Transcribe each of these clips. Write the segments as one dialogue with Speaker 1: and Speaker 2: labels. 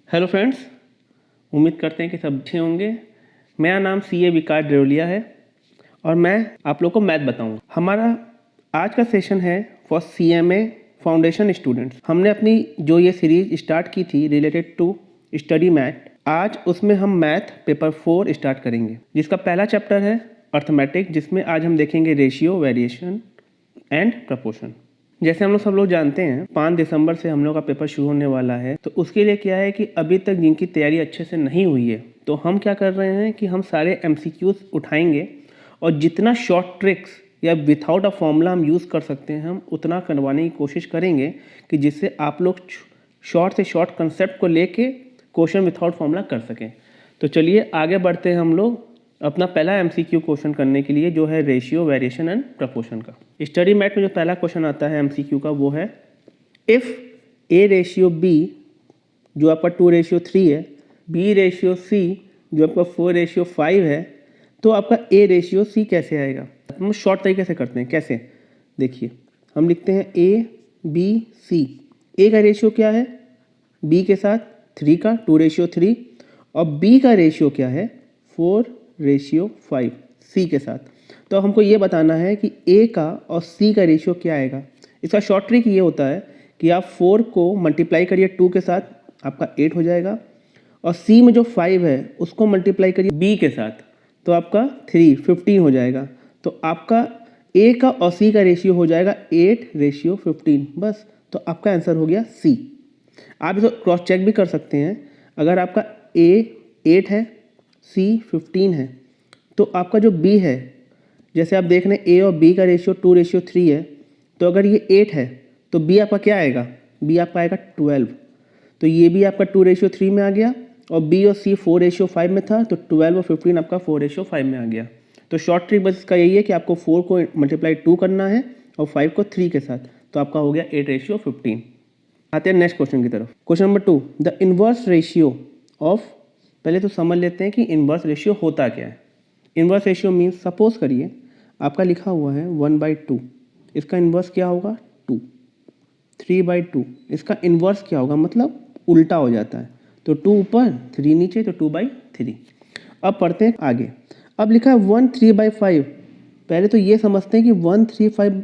Speaker 1: Hello friends, उम्मीद करते हैं कि सब अच्छे होंगे। मेरा नाम CA विकास ड्रेवलिया है और मैं आप लोग को मैथ बताऊंगा। हमारा आज का सेशन है फॉर CMA फाउंडेशन स्टूडेंट्स। हमने अपनी जो ये सीरीज स्टार्ट की थी रिलेटेड टू स्टडी मैथ, आज उसमें हम मैथ पेपर 4 स्टार्ट करेंगे, जिसका पहला चैप्टर है अर्थमेटिक, जिसमें आज हम देखेंगे रेशियो, वेरिएशन एंड प्रपोर्शन। जैसे हम लोग सब लोग जानते हैं 5 दिसंबर से हम लोग का पेपर शुरू होने वाला है, तो उसके लिए क्या है कि अभी तक जिनकी तैयारी अच्छे से नहीं हुई है, तो हम क्या कर रहे हैं कि हम सारे MCQs उठाएंगे और जितना शॉर्ट ट्रिक्स या विथआउट अ फॉर्मूला हम यूज़ कर सकते हैं हम उतना करवाने की कोशिश करेंगे कि जिससे आप लोग शॉर्ट से शॉर्ट कंसेप्ट को लेके क्वेश्चन विथआउट फॉर्मूला कर सकें। तो चलिए आगे बढ़ते हैं हम लोग अपना पहला MCQ क्वेश्चन करने के लिए, जो है रेशियो, वेरिएशन एंड प्रपोर्शन का। स्टडी मैथ में जो पहला क्वेश्चन आता है MCQ का, वो है इफ़ A/B जो आपका 2/3 है, B/C जो आपका 4/5 है, तो आपका A/C कैसे आएगा। हम शॉर्ट तरीके से करते हैं। कैसे, देखिए हम लिखते हैं A/B/C। A का रेशियो क्या है B के साथ, 3 का 2/3, और B का रेशियो क्या है 4/5 C के साथ। तो हमको ये बताना है कि A का और C का रेशियो क्या आएगा। इसका शॉर्ट ट्रिक ये होता है कि आप 4 को मल्टीप्लाई करिए 2 के साथ, आपका 8 हो जाएगा, और C में जो 5 है उसको मल्टीप्लाई करिए B के साथ, तो आपका 15 हो जाएगा। तो आपका A का और C का रेशियो हो जाएगा 8/15, बस। तो आपका आंसर हो गया C। आप इसको क्रॉस चेक भी कर सकते हैं। अगर आपका A 8 है, C 15 है, तो आपका जो B है, जैसे आप देख रहे हैं A और B का रेशियो 2/3 है, तो अगर ये 8 है तो B आपका क्या आएगा, B आपका आएगा 12। तो ये भी आपका 2/3 में आ गया, और B और C 4/5 में था, तो 12 और 15 आपका 4/5 में आ गया। तो शॉर्ट ट्रिक बस इसका यही है कि आपको 4 को मल्टीप्लाई 2 करना है और 5 को 3 के साथ, तो आपका हो गया 8/15। आते हैं नेक्स्ट क्वेश्चन की तरफ। Question number 2, the inverse ratio of, पहले तो समझ लेते हैं कि इनवर्स रेशियो होता क्या है। इनवर्स रेशियो मीन्स, सपोज करिए आपका लिखा हुआ है 1/2, इसका इनवर्स क्या होगा 2। 3/2, इसका इनवर्स क्या होगा, मतलब उल्टा हो जाता है, तो 2 ऊपर 3 नीचे, तो 2/3। अब पढ़ते हैं आगे। अब लिखा है 1/3/5। पहले तो ये समझते हैं कि 1/3/5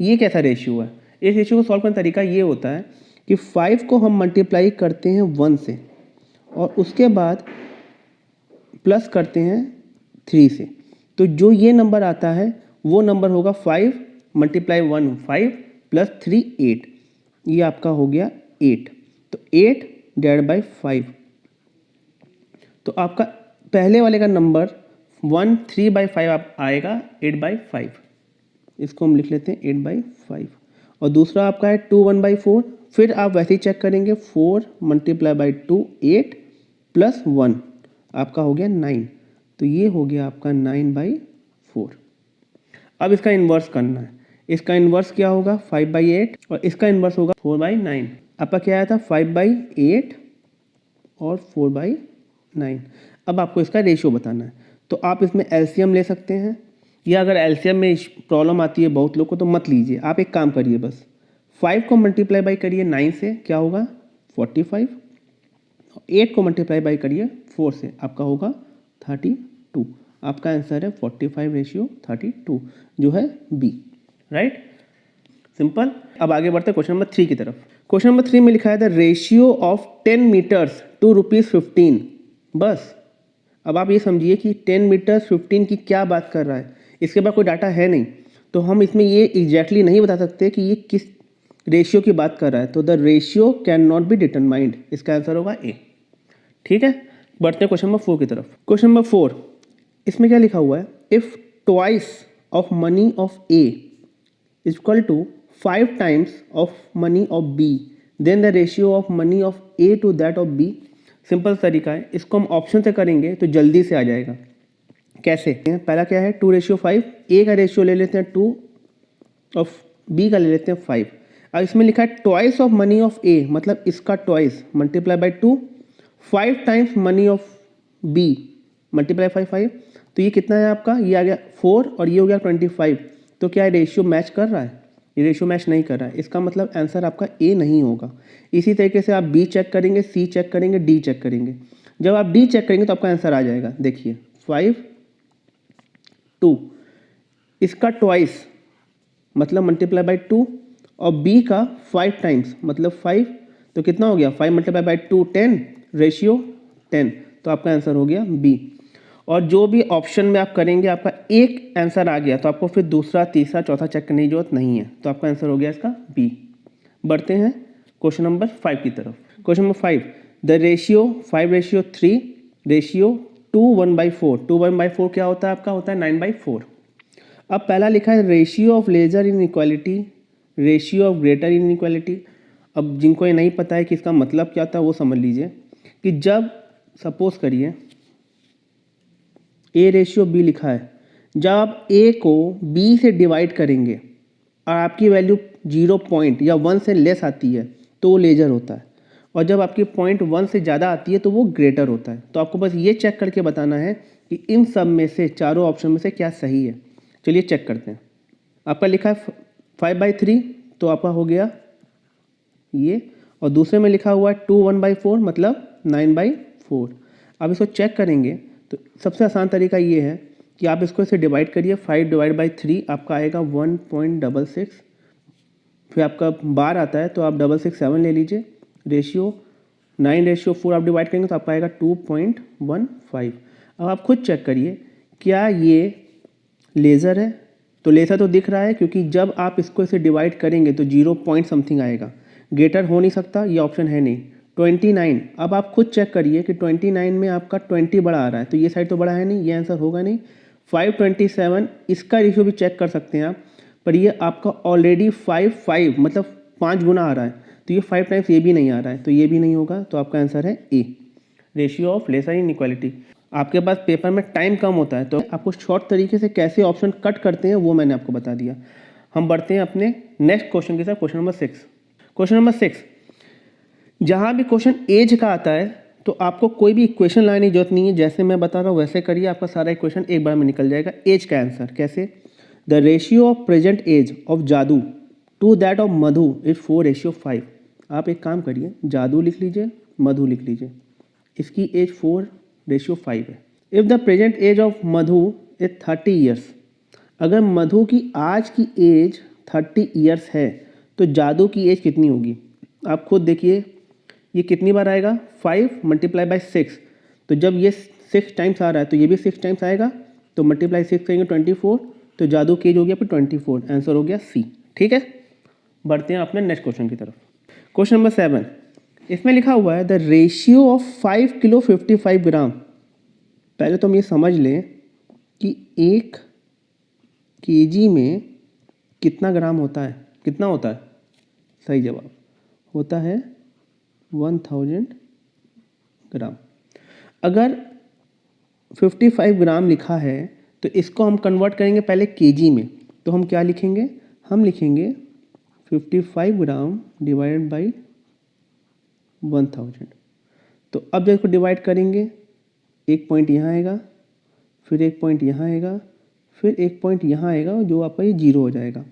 Speaker 1: ये कैसा रेशियो है। इस रेशियो को सॉल्व करने का तरीका ये होता है कि 5 को हम मल्टीप्लाई करते हैं 1 से, और उसके बाद प्लस करते हैं 3 से, तो जो ये नंबर आता है वो नंबर होगा 5 × 1 5 + 3 8। ये आपका हो गया 8, तो 8/5। तो आपका पहले वाले का नंबर 1/3/5 आप आएगा 8/5, इसको हम लिख लेते हैं 8/5। और दूसरा आपका है 2 1/4, फिर आप वैसे ही चेक करेंगे 4 × 2 8 + 1 आपका हो गया 9, तो ये हो गया आपका 9/4। अब इसका इन्वर्स करना है। इसका इन्वर्स क्या होगा 5/8, और इसका इन्वर्स होगा 4/9। आपका क्या आया था 5/8 और 4/9। अब आपको इसका रेशियो बताना है, तो आप इसमें LCM ले सकते हैं, या अगर LCM में प्रॉब्लम आती है बहुत लोग को तो मत लीजिए। आप एक काम करिए, बस 5 को मल्टीप्लाई बाई करिए 9 से, क्या होगा 45, 8 को मल्टीप्लाई बाई करिए 4 से, आपका होगा 32। आपका आंसर है 45/32, जो है B, राइट, सिंपल। अब आगे बढ़ते हैं क्वेश्चन नंबर 3 की तरफ। क्वेश्चन नंबर 3 में लिखा है the ratio of 10 metres to ₹15। बस अब आप ये समझिए कि 10 मीटर्स 15 की क्या बात कर रहा है। इसके बाद कोई डाटा है नहीं, तो हम इसमें ये एग्जैक्टली नहीं बता सकते कि ये किस रेशियो की बात कर रहा है। तो the ratio can not be determined, इसका आंसर होगा A। ठीक है, बढ़ते हैं क्वेश्चन नंबर 4 की तरफ। क्वेश्चन नंबर 4, इसमें क्या लिखा हुआ है, if twice of money of A is equal to 5 times of money of B, then the ratio of money of A to that of B। Simple तरीका है, इसको हम ऑप्शन से करेंगे तो जल्दी से आ जाएगा। कैसे, पहला क्या है 2/5, A का रेशियो ले लेते हैं 2 और B का ले लेते हैं 5। अब इसमें लिखा है twice of money of A, मतलब इसका twice multiply by 2, 5 times money of B multiply 5, तो ये कितना है आपका, ये आ गया 4 और ये हो गया 25। तो क्या रेशियो मैच कर रहा है, ये रेशियो मैच नहीं कर रहा है, इसका मतलब आंसर आपका ए नहीं होगा। इसी तरीके से आप बी चेक करेंगे, सी चेक करेंगे, डी चेक करेंगे। जब आप डी चेक करेंगे तो आपका आंसर आ जाएगा। देखिए 5 2, इसका ट्वाइस मतलब मल्टीप्लाई बाई 2, और बी का 5 टाइम्स मतलब 5, तो कितना हो गया 5 मल्टीप्लाई बाई 2 10, रेशियो 10, तो आपका आंसर हो गया बी। और जो भी ऑप्शन में आप करेंगे आपका एक आंसर आ गया तो आपको फिर दूसरा तीसरा चौथा चेक करने की जरूरत नहीं है, तो आपका आंसर हो गया इसका बी। बढ़ते हैं क्वेश्चन नंबर 5 की तरफ। Question number 5, the ratio 5:3 ratio 2:1/4। 2:1/4 क्या होता है आपका, होता है 9/4। अब पहला लिखा है ratio of lesser inequality, ratio of greater inequality. अब जिनको ये नहीं पता है कि इसका मतलब क्या था वो समझ लीजिए कि जब सपोज करिए ए रेशियो बी लिखा है, जब आप ए को बी से डिवाइड करेंगे और आपकी वैल्यू 0 पॉइंट या 1 से लेस आती है तो वो लेजर होता है, और जब आपकी पॉइंट 1 से ज़्यादा आती है तो वो ग्रेटर होता है। तो आपको बस ये चेक करके बताना है कि इन सब में से चारों ऑप्शन में से क्या सही है। चलिए चेक करते हैं। आपका लिखा है 5/3 तो आपका हो गया ये, और दूसरे में लिखा हुआ है 2:1/4 मतलब 9/4। अब इसको चेक करेंगे तो सबसे आसान तरीका ये है कि आप इसको इसे डिवाइड करिए। 5/3 आपका आएगा 1.66, फिर आपका बार आता है तो आप 667 ले लीजिए, रेशियो 9:4 आप डिवाइड करेंगे तो आपका आएगा 2.15। अब आप खुद चेक करिए क्या ये लेज़र है, तो लेज़र तो दिख रहा है क्योंकि जब आप इसको इसे डिवाइड करेंगे तो 0 पॉइंट समथिंग आएगा, ग्रेटर हो नहीं सकता, ये ऑप्शन है नहीं। 29, अब आप खुद चेक करिए कि 29 में आपका 20 बड़ा आ रहा है तो ये साइड तो बड़ा है नहीं, ये आंसर होगा नहीं। 527 इसका रेशियो भी चेक कर सकते हैं आप, पर ये आपका ऑलरेडी 5 मतलब 5 गुना आ रहा है, तो ये 5 टाइम्स ये भी नहीं आ रहा है, तो ये भी नहीं होगा, तो आपका आंसर है ए, रेशियो ऑफ लेसर इनइक्वालिटी। आपके पास पेपर में टाइम कम होता है तो आपको शॉर्ट तरीके से कैसे ऑप्शन कट करते हैं वो मैंने आपको बता दिया। हम बढ़ते हैं अपने नेक्स्ट क्वेश्चन के साथ, क्वेश्चन नंबर 6। क्वेश्चन नंबर 6, जहाँ भी क्वेश्चन एज का आता है तो आपको कोई भी इक्वेशन लाने की जरूरत नहीं है, जैसे मैं बता रहा हूँ वैसे करिए, आपका सारा इक्वेशन एक बार में निकल जाएगा। एज का आंसर कैसे, the ratio of present age of Jadu to that of Madhu is 4:5। आप एक काम करिए, जादू लिख लीजिए, मधु लिख लीजिए, इसकी एज 4:5 है। If the present age of Madhu is 30 years, अगर मधु की आज की एज 30 ईयर्स है तो जादू की एज कितनी होगी। आप खुद देखिए ये कितनी बार आएगा, 5 मल्टीप्लाई बाई 6, तो जब ये 6 टाइम्स आ रहा है तो ये भी 6 टाइम्स आएगा, तो मल्टीप्लाई 6 करेंगे 24, तो जादू की एज हो गया फिर 24, आंसर हो गया सी। ठीक है, बढ़ते हैं अपने नेक्स्ट क्वेश्चन की तरफ। क्वेश्चन नंबर 7, इसमें लिखा हुआ है द रेशियो ऑफ 5 किलो 55 ग्राम। पहले तो हम ये समझ लें कि 1 केजी में कितना ग्राम होता है, कितना होता है, सही जवाब होता है 1000 ग्राम। अगर 55 ग्राम लिखा है तो इसको हम कन्वर्ट करेंगे पहले केजी में, तो हम क्या लिखेंगे, हम लिखेंगे 55 ग्राम डिवाइडेड बाई 1000। तो अब जब इसको डिवाइड करेंगे एक पॉइंट यहाँ आएगा, फिर एक पॉइंट यहाँ आएगा, फिर एक पॉइंट यहाँ आएगा, जो आपका ये 0 हो जाएगा।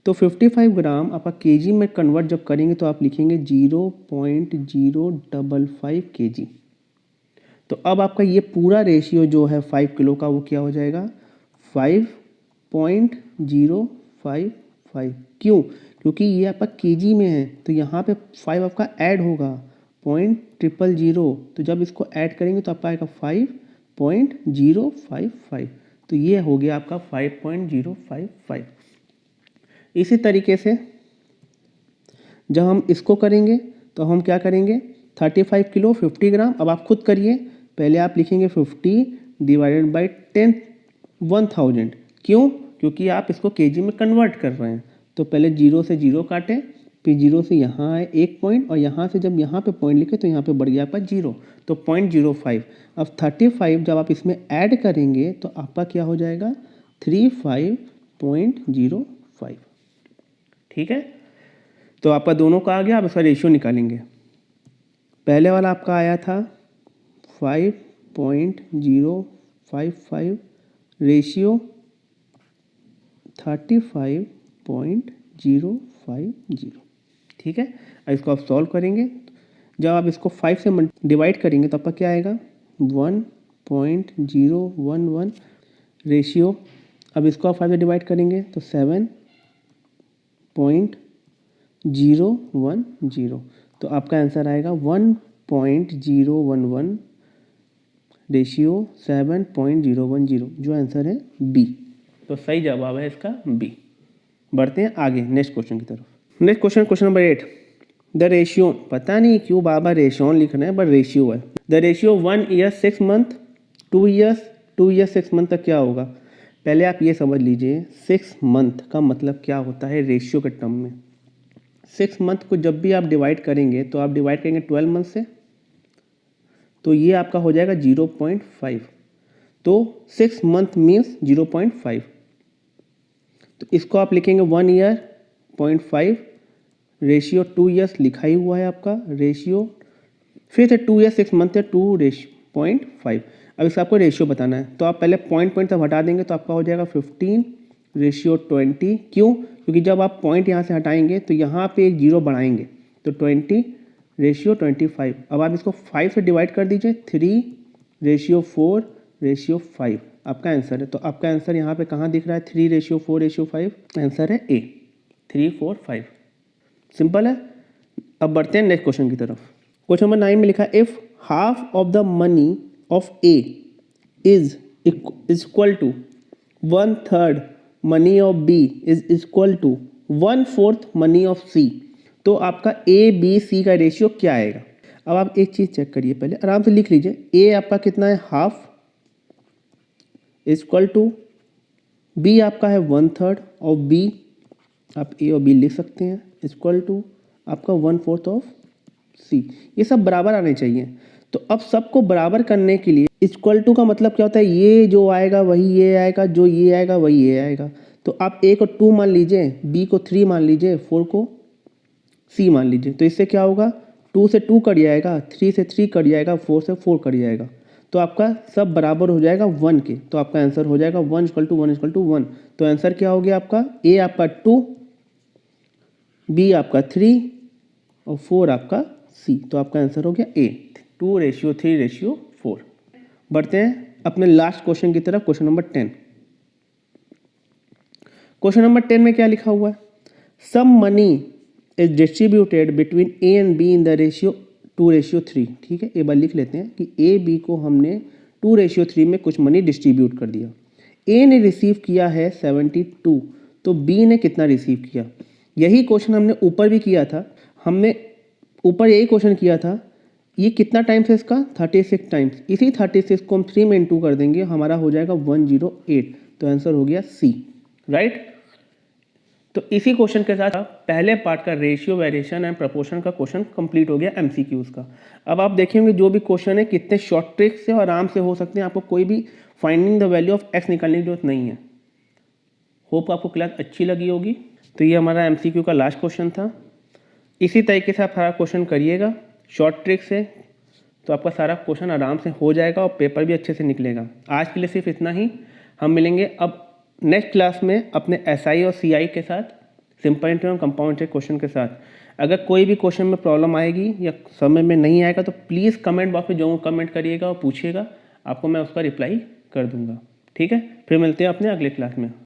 Speaker 1: तो 55 ग्राम आपका केजी में कन्वर्ट जब करेंगे तो आप लिखेंगे 0.055 केजी। तो अब आपका ये पूरा रेशियो जो है 5 किलो का वो क्या हो जाएगा 5.055। क्यों, क्योंकि ये आपका केजी में है तो यहाँ पे 5 आपका ऐड होगा 0.000, तो जब इसको ऐड करेंगे तो आपका आएगा 5.055, तो ये हो गया आपका 5.055। इसी तरीके से जब हम इसको करेंगे तो हम क्या करेंगे 35 किलो 50 ग्राम। अब आप खुद करिए, पहले आप लिखेंगे 50 डिवाइडेड बाई 1000। क्यों, क्योंकि आप इसको केजी में कन्वर्ट कर रहे हैं, तो पहले 0 से 0 काटे, फिर 0 से यहाँ आए एक पॉइंट, और यहाँ से जब यहाँ पे पॉइंट लिखे तो यहाँ पे बढ़ गया आपका 0, तो 0.05। अब 35 जब आप इसमें ऐड करेंगे तो आपका क्या हो जाएगा 35.05। ठीक है, तो आपका दोनों का आ गया। अब इसका रेशियो निकालेंगे। पहले वाला आपका आया था 5.055 रेशियो 35.05। 0.050। ठीक है, अब इसको आप सॉल्व करेंगे, जब आप इसको 5 से डिवाइड करेंगे तो आपका क्या आएगा 1.011 रेशियो। अब इसको आप 5 से डिवाइड करेंगे तो 7.010। तो आपका आंसर आएगा 1.011 रेशियो 7.010, जो आंसर है बी। तो सही जवाब है इसका बी। बढ़ते हैं आगे नेक्स्ट क्वेश्चन की तरफ। Next question number 8। The ratio, पता नहीं क्यों बाबा रेशियो लिख रहे हैं, बट रेशियो है। The ratio 1 year 6 month 2 years 2 year 6 month तक क्या होगा। पहले आप ये समझ लीजिए 6 मंथ का मतलब क्या होता है रेशियो के टर्म में। 6 मंथ को जब भी आप डिवाइड करेंगे तो आप डिवाइड करेंगे 12 मंथ से, तो ये आपका हो जाएगा 0.5। तो 6 मंथ मीन्स 0.5। तो इसको आप लिखेंगे 1 ईयर 0.5 रेशियो 2 ईयर्स लिखा ही हुआ है आपका रेशियो, फिर से 2 ईयर 6 मंथ है 2 रेशियो 0.5। अब इसका आपको रेशियो बताना है, तो आप पहले पॉइंट तक हटा देंगे तो आपका हो जाएगा 15 रेशियो 20। क्यों? क्योंकि जब आप पॉइंट यहाँ से हटाएंगे तो यहाँ पे एक जीरो बढ़ाएंगे, तो 20 रेशियो 25। अब आप इसको 5 से डिवाइड कर दीजिए, 3 रेशियो 4 रेशियो 5 आपका आंसर है। तो आपका आंसर यहाँ पे कहाँ दिख रहा है 3 रेशियो 4 रेशियो 5, आंसर है ए 3 4 5। सिंपल है। अब बढ़ते हैं नेक्स्ट क्वेश्चन की तरफ। क्वेश्चन नंबर 9 में लिखा है if half of the money of a is equal to 1/3 money of b is equal to 1/4 money of c, तो आपका ए बी सी का रेशियो क्या आएगा। अब आप एक चीज़ चेक करिए, पहले आराम से लिख लीजिए। ए आपका कितना है हाफ इक्वल टू, बी आपका है 1/3 ऑफ बी, आप ए और बी लिख सकते हैं, इक्वल टू आपका 1/4 ऑफ सी। ये सब बराबर आने चाहिए। तो अब सबको बराबर करने के लिए इक्वल टू का मतलब क्या होता है, ये जो आएगा वही ये आएगा, जो ये आएगा वही ये आएगा। तो आप ए को 2 मान लीजिए, बी को 3 मान लीजिए, 4 को सी मान लीजिए। तो इससे क्या होगा 2 से 2 कट जाएगा, 3 से 3 कट जाएगा, 4 से 4 कट जाएगा। तो आपका सब बराबर हो जाएगा 1 के। तो आपका आंसर हो जाएगा 1 = 1 = 1। तो आंसर क्या हो गया आपका, ए आपका 2, बी आपका 3 और 4 आपका सी। तो आपका आंसर हो गया ए 2 रेशियो 3 रेशियो 4। बढ़ते हैं अपने लास्ट क्वेश्चन की तरफ, क्वेश्चन नंबर 10। क्वेश्चन नंबर 10 में क्या लिखा हुआ है, some money is distributed between A and B in the ratio 2:3। ठीक है, एक बार लिख लेते हैं कि ए बी को हमने 2:3 में कुछ मनी डिस्ट्रीब्यूट कर दिया। ए ने रिसीव किया है 72, तो बी ने कितना रिसीव किया। यही क्वेश्चन हमने ऊपर भी किया था, हमने ऊपर यही क्वेश्चन किया था। ये कितना टाइम्स है इसका 36 टाइम्स। इसी 36 को हम 3 में इंटू कर देंगे, हमारा हो जाएगा 108। तो आंसर हो गया सी, राइट। तो इसी क्वेश्चन के साथ पहले पार्ट का रेशियो वेरिएशन एंड प्रपोर्शन का क्वेश्चन कंप्लीट हो गया एमसीक्यूज का। अब आप देखेंगे जो भी क्वेश्चन है कितने शॉर्ट ट्रिक से और आराम से हो सकते हैं, आपको कोई भी finding the value of x निकालने की जरूरत नहीं है। होप आपको क्लास अच्छी लगी होगी। तो ये हमारा एमसीक्यू का लास्ट क्वेश्चन था। इसी तरीके से आप सारा क्वेश्चन करिएगा शॉर्ट ट्रिक से, तो आपका सारा क्वेश्चन आराम से हो जाएगा और पेपर भी अच्छे से निकलेगा। आज के लिए सिर्फ इतना ही। हम मिलेंगे अब नेक्स्ट क्लास में अपने एसआई और सीआई के साथ, simple interview compound interview question के साथ। अगर कोई भी क्वेश्चन में प्रॉब्लम आएगी या समझ में नहीं आएगा तो प्लीज़ कमेंट बॉक्स में जो कमेंट करिएगा और पूछिएगा, आपको मैं उसका रिप्लाई कर दूंगा। ठीक है, फिर मिलते हैं अपने अगले क्लास में।